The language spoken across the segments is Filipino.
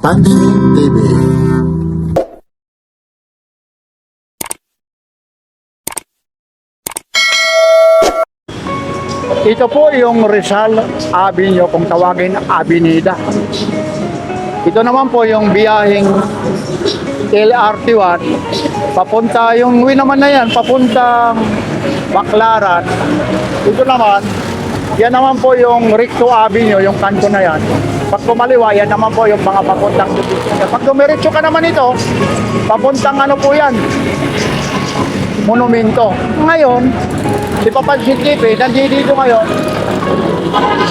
Papansin TV. Ito po yung Rizal Avenue, kung tawagin Avenida. Ito naman po yung biyaheng LRT1. Papunta yung naman na yan, papuntang Baclaran. Ito naman, yan naman po yung Recto Avenue, yung kanto na yan. Pag kumaliwa, yan naman po yung mga papuntang Divisoria. Pag dumiretso ka naman ito, papuntang ano po yan, Monumento. Ngayon, si Papansin TV, nandito ngayon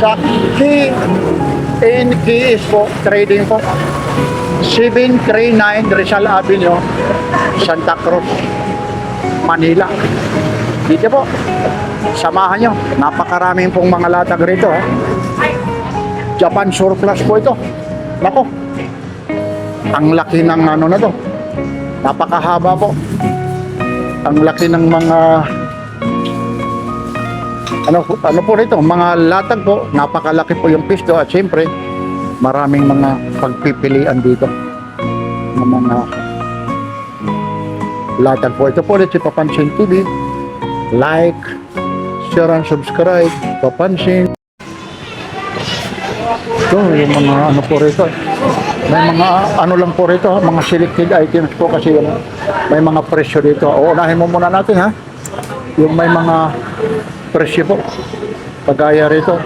sa KNKS po, trading po. 739 Rizal Avenue, Santa Cruz, Manila. Dito po, samahan nyo. Napakaraming pong mga latag rito. Japan surplus po ito. Nako, ang laki ng ano na to. Napakahaba po. Ang laki ng mga ano po rito, mga latag po, napakalaki po yung pisto at siyempre maraming mga pagpipilian dito ng mga latag po. Ito po ulit si Papansin TV. Like, share and subscribe. Papansin. Ito yung mga ano po rito. May mga ano lang po rito, mga selected items po kasi yung may mga presyo dito. Uunahin mo muna natin ha. Yung may mga presyo po. Pagaya rito,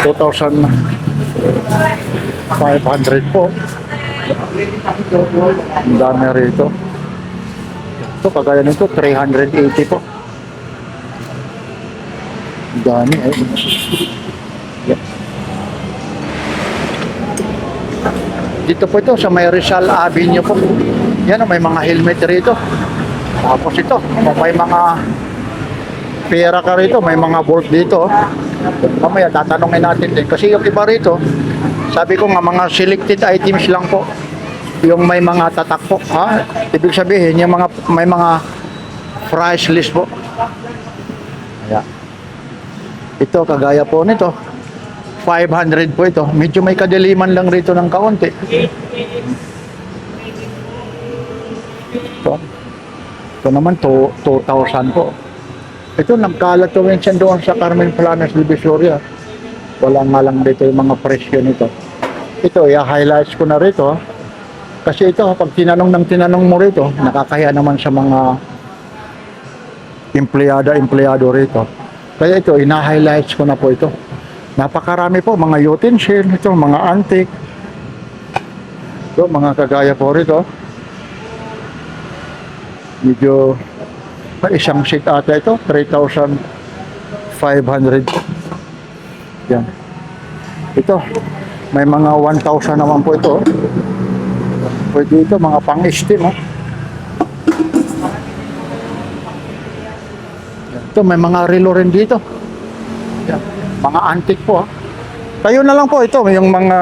2,500 po. Ang dami rito. Ito, kagaya nito, 380 po. Ang dami eh. Yeah. Dito po ito sa may Rizal Avenue po. Yan, may mga helmet rito. Tapos ito, may mga pera ka rito, may mga bolt dito. Mamaya tatanungin natin din. Kasi yung iba rito, sabi ko nga mga selected items lang po. Yung may mga tatak po. Ha? Ibig sabihin, yung mga, may mga price list po. Ayan. Ito, kagaya po nito. 500 po ito. Medyo may kadiliman lang rito ng kaunti. Ito naman, 2,000 po. Ito, nagkalat ko minsan doon sa Carmen Planas, Divisoria. Wala nga lang dito yung mga presyo nito. Ito, i-highlights ko na rito. Kasi ito, pag tinanong mo rito, nakakaya naman sa mga empleyado rito. Kaya ito, ina-highlights ko na po ito. Napakarami po, mga utensil, ito, mga antique. Ito, mga kagaya po rito. Medyo, isang seat ata ito, 3,500. Yan. Ito, may mga 1,000 naman po ito. Pwede ito, mga pang-steam. Oh. Ito, may mga relo rin dito. Yan. Mga antique po. Kayo na lang po ito, yung mga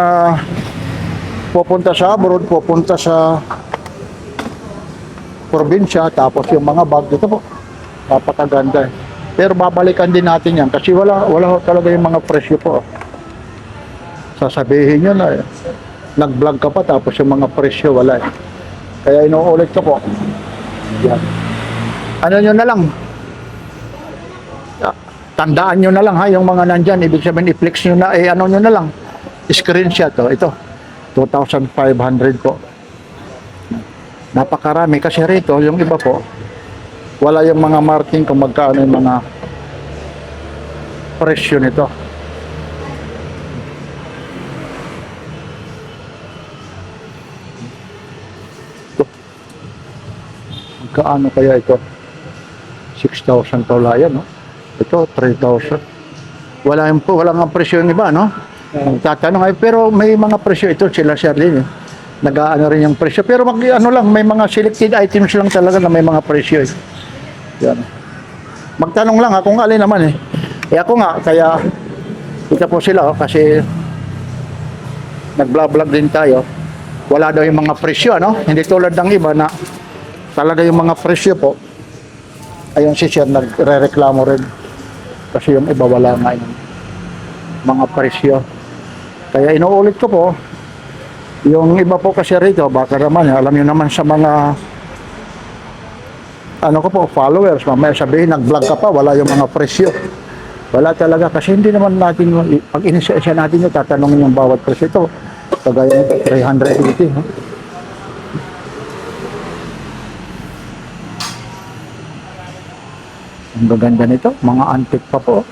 pupunta sa abroad, pupunta sa probinsya, tapos yung mga bag dito po. Napakaganda. Pero babalikan din natin yan kasi wala talaga yung mga presyo po. Sasabihin nyo na nag-vlog ka pa tapos yung mga presyo wala. Kaya inuulit ko po. Yan. Ano nyo na lang, tandaan nyo na lang ha, yung mga nandyan, ibig sabihin i-flex nyo na, ano nyo na lang, screenshot to. Ito, 2,500 po. Napakarami kasi rito, yung iba po, wala yung mga marking kung magkano yung mga presyo nito. Magkano kaya ito? 6,000 tawla yan, no? Ito, 3,000. Wala nga presyo yung iba, no? Tatanong ay, pero may mga presyo ito, sila din, eh. Nag-aano rin yung presyo. Pero ano lang, may mga selected items lang talaga na may mga presyo, eh. Yan. Magtanong lang ha, kung alin naman, eh. Eh ako nga, kaya ito po sila, oh, kasi nag-vlog din tayo. Wala daw yung mga presyo, ano? Hindi tulad ng iba na talaga yung mga presyo po. Ayun si Sir, nagre-reklamo rin. Kasi yung iba wala nga yung mga presyo. Kaya inuulit ko po, Yung iba po kasi rito, baka naman, alam niyo naman sa mga ano ko po, followers, mamaya sabihin, nag-vlog ka pa, wala yung mga presyo. Wala talaga, kasi hindi naman natin, pag inisa natin yung tatanungin yung bawat presyo ito. Kagaya nito, 380. No? Ang gaganda nito, mga antique pa po.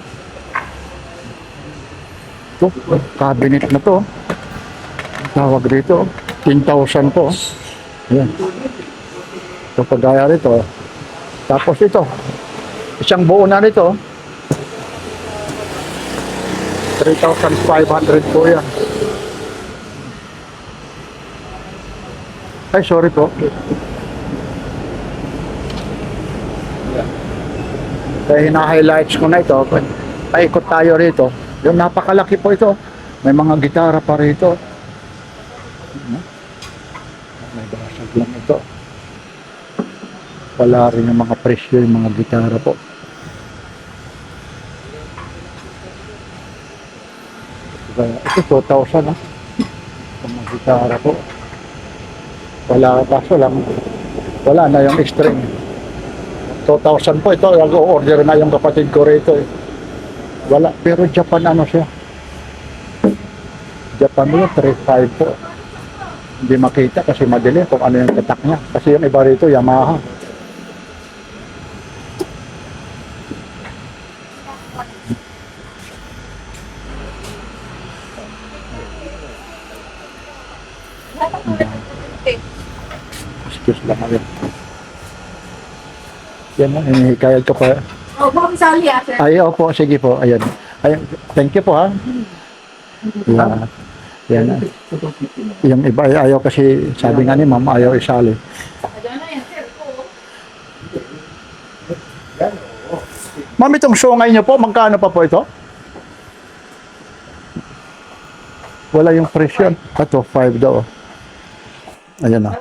Ito, cabinet na to. Tawag dito, 10,000 po. Ayan. Ito, kagaya rito. Tapos ito, isang buo na nito, 3,500 po yan. Ay, sorry po. Kaya hina-highlights ko na ito. Paikot tayo rito. Yung napakalaki po ito. May mga gitara pa rito. May basag lang ito. Wala rin yung mga presyo yung mga gitara po. Kaya ito 2,000 ha. Yung mga gitara po. Wala, kaso lang. Wala na yung string. 2,000 po ito. Nag-order na yung kapatid ko rito eh. Wala. Pero Japan ano siya. Japan mo 3,500 po. Hindi makita kasi madilim kung ano yung tatak niya. Kasi yung iba rito, Yamaha. Excuse lang kami. Yan na, hinihikayat ko pa. Oh, baka sali sir. Ay, opo, sige po. Ayan. Ayan. Thank you po ha. Yeah. Yan na. Yung iba ay ayaw kasi, sabi nga ni ma'am, ayaw isali. Ano na yan, sir? Ma'am, itong sungay niyo po, magkano pa po ito? Wala yung presyo. Ito, 5 daw. Ayan na.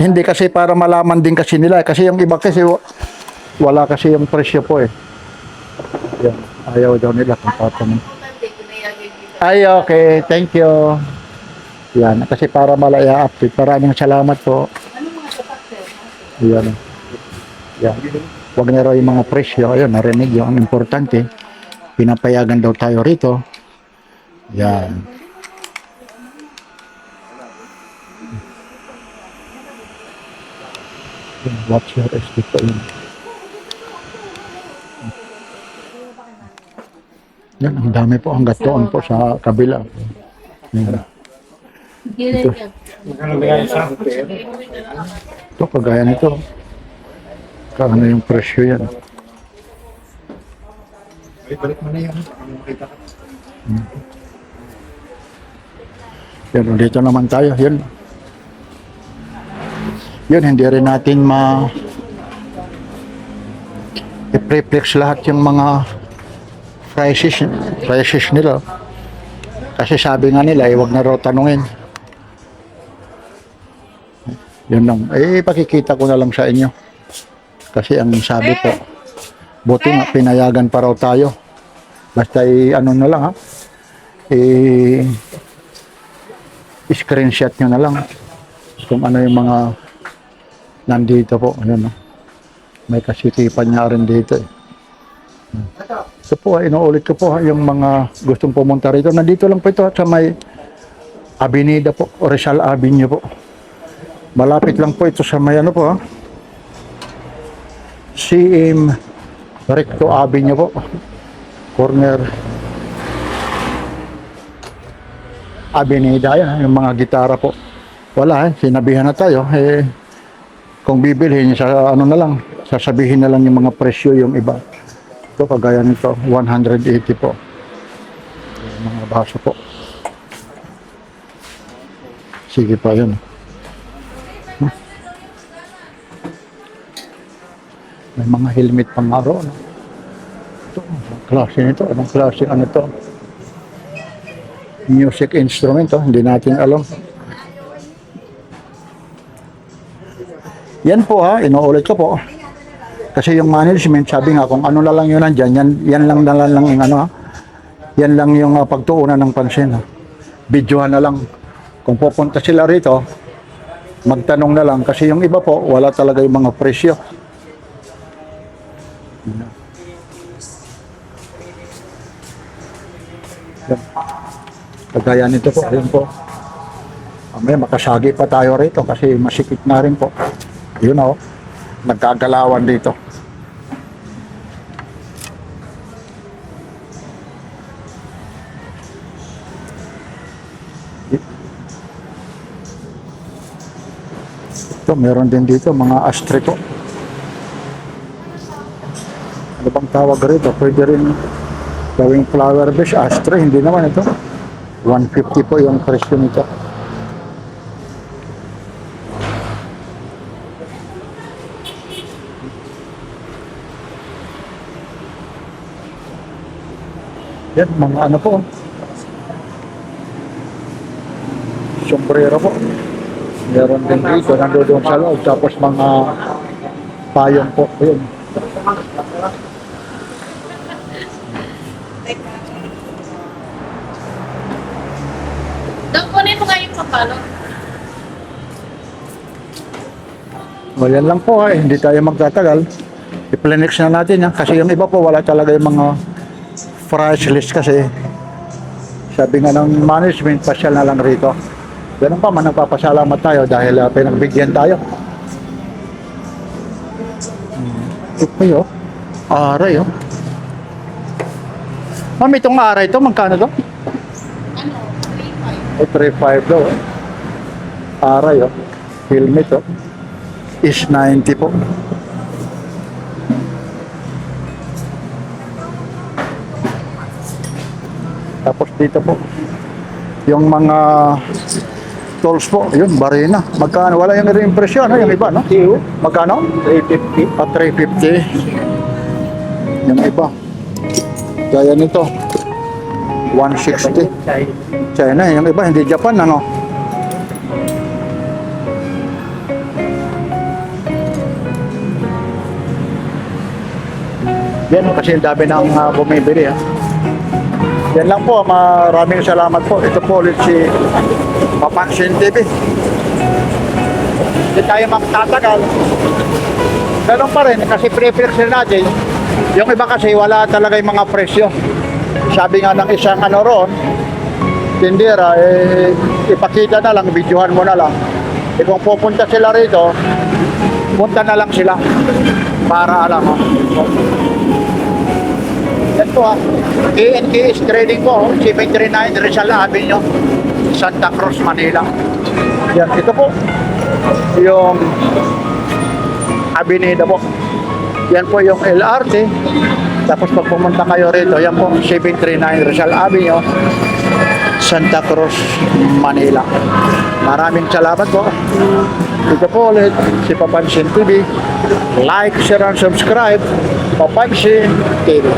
Hindi kasi para malaman din kasi nila. Kasi yung iba kasi wala kasi yung presyo po eh. Yan. Ayaw daw nila kung paano. Ay, okay. Thank you. Yan. Kasi para malaya update. Maraming salamat po. Yan. Yan. Huwag na raw yung mga presyo. Ayun, narinig yung importante. Pinapayagan daw tayo rito. Yan. Watch your escape po yun. Yan, ang dami po hanggat doon po sa kabila. Yan. Ito, kagaya nito. Kaano yung presyo yan. Balik mo na yan. Yan, dito naman tayo. Yan. Yun, hindi rin natin i-preflex lahat yung mga prices nila. Kasi sabi nga nila, huwag na raw tanungin. Yun lang. Pakikita ko na lang sa inyo. Kasi ang sabi po, buti nga pinayagan pa raw tayo. Basta ano na lang ha. Screenshot nyo na lang kung ano yung mga nandito po. Ayan, no? May kasitipan niya rin dito eh. Ito po, inuulit ko po yung mga gustong pumunta rito. Nandito lang po ito sa may Avenida po, Rizal Avenue po. Malapit lang po ito sa may ano po ha. CM Recto Avenue po. Corner Avenida. Yan, yung mga gitara po. Wala sinabihan na tayo. Kung bibilhin sa ano na lang, sasabihin na lang yung mga presyo yung iba. Ito kagaya nito, 180 po. Yung mga baso po. Sige pa yun. May mga helmet pang araw. No? Ito, anong klase nito? Anong klase ano to? Music instrument, hindi natin alam. Yan po ha, inuulit ko po. Kasi yung management, sabi nga kung ano na lang yun nandyan, yan lang yung ano ha. Yan lang yung pagtuunan ng pansin ha. videohan na lang. Kung pupunta sila rito, magtanong na lang kasi yung iba po, wala talaga yung mga presyo. Yan. Kagaya nito po, ayun po. May makasagi pa tayo rito kasi masikip na rin po. Yun o, nagkagalawan dito. Ito, meron din dito mga ashtray po. Ano bang tawag rito? Pwede rin gawing flower base, ashtray. Hindi naman ito. 150 po yung presyo nito. Yan, mga ano po. Sombrero po. Meron din dito, nandoon sa loob. Tapos mga payong po. Yun. Doon kunin mo nga yung papalo. O yan lang po ha, hindi tayo magtatagal. I-plenex na natin yan. Kasi yung iba po, wala talaga yung mga price list kasi. Sabi nga ng management, pasyal na lang rito. Ganun pa man, nagpapasalamat tayo dahil pinagbigyan tayo. Ito yun. Aray oh. Ma'am, itong aray ito, magkano to? Ano? 3.5. 3.5 daw. Aray oh. Helmet oh. Is 90 po. Tapos dito po, yung mga tools po, yun, barina. Magkano? Wala yung impresyon, no? Yung iba, no? Magkano? 350. 350. Yung iba. Gaya nito. 160. China, yung iba, hindi Japan, ano? Yan, kasi yung dami ng bumibili, ha? Yan lang po, maraming salamat po. Ito po ulit si Papansin TV. Hindi tayo magtatagal. Ganun pa rin, kasi pre-flex natin. Yung iba kasi wala talaga yung mga presyo. Sabi nga ng isang ano ron, tindera, ipakita na lang, videohan mo na lang. Kung pupunta sila rito, punta na lang sila para alam mo. Yan po ha, KNKS Trading po, 739 Rizal Avenue, Santa Cruz, Manila. Yan, ito po, yung Avenida po. Yan po yung LRT. Tapos pag pumunta kayo rito, yan po, 739 Rizal Avenue, Santa Cruz, Manila. Maraming salamat po. Ito po ulit, si Papansin TV. Like, share, and subscribe. Papansin TV.